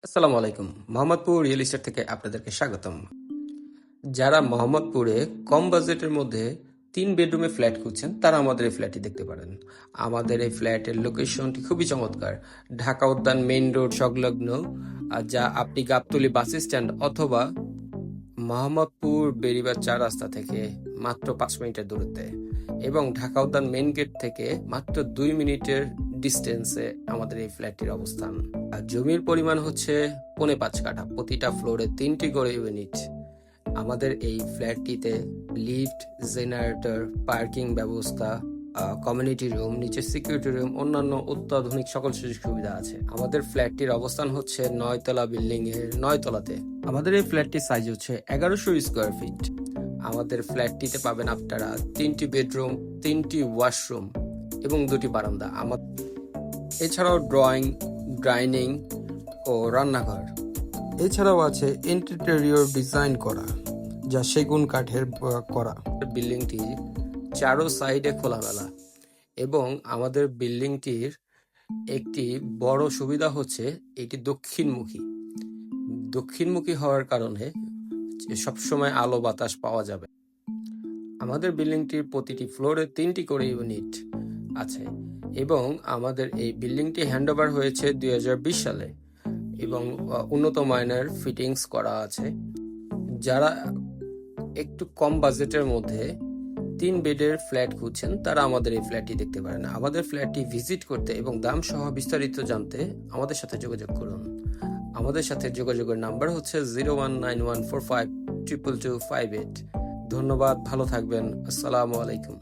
আসসালামু আলাইকুম। Mohammadpur real estate থেকে আপনাদেরকে স্বাগতম। যারা মোহাম্মদপুরে কম বাজেটের মধ্যে 3 বেডরুমে ফ্ল্যাট খুঁজছেন তারা আমাদের এই ফ্ল্যাটটি দেখতে পারেন। আমাদের এই ফ্ল্যাটের লোকেশনটি খুবই চমৎকার। ঢাকা উদ্যান মেইন রোড সংলগ্ন, যা আপনি গাবতলী বাস স্ট্যান্ড অথবা মোহাম্মদপুর বেড়িবাঁধ 4 রাস্তা থেকে মাত্র 5 মিনিটের দূরত্বে, এবং ঢাকা উদ্যান মেইন গেট থেকে মাত্র 2 মিনিটের ডিস্টেন্সে আমাদের এই ফ্ল্যাটটির অবস্থান। আর জমির পরিমাণ হচ্ছে 5.5 কাঠা, প্রতিটা ফ্লোরে 3টি করে ইউনিট। আমাদের এই ফ্ল্যাটটিতে লিফট, জেনারেটর, পার্কিং ব্যবস্থা, কমিউনিটি রুম, নিচে সিকিউরিটি রুম, অন্যান্য অত্যাধুনিক সকল সুযোগ সুবিধা আছে। আমাদের ফ্ল্যাটটির অবস্থান হচ্ছে 9 তলা বিল্ডিং এর 9 তলাতে। আমাদের এই ফ্ল্যাটটির সাইজ হচ্ছে 1100 স্কোয়ার ফিট। আমাদের ফ্ল্যাটটিতে পাবেন আপনারা 3টি বেডরুম, 3টি ওয়াশরুম এবং 2টি বারান্দা। এছাড়াও ড্রয়িং, ডাইনিং ও রান্নাঘর। এছাড়াও আছে ইন্টেরিয়র ডিজাইন করা, যা সেগুন কাঠের করা। বিল্ডিংটি চারো সাইডে খোলামেলা, এবং আমাদের বিল্ডিংটির একটি বড় সুবিধা হচ্ছে এটি দক্ষিণমুখী হওয়ার কারণে সবসময় আলো বাতাস পাওয়া যাবে। আমাদের বিল্ডিংটির প্রতিটি ফ্লোরে 3টি করে ইউনিট আছে, এবং আমাদের এই বিল্ডিংটি হ্যান্ডওভার হয়েছে 2020 সালে, এবং উন্নত মানের ফিটিংস করা আছে। যারা একটু কম বাজেটের মধ্যে 3 বেডের ফ্ল্যাট খুঁজছেন তারা আমাদের এই ফ্ল্যাটটি দেখতে পারেন। আমাদের ফ্ল্যাটটি ভিজিট করতে এবং দাম সহ বিস্তারিত জানতে আমাদের সাথে যোগাযোগ করুন। আমাদের সাথে যোগাযোগের নাম্বার হচ্ছে 019145222258। ধন্যবাদ, ভালো থাকবেন। আসসালামু আলাইকুম।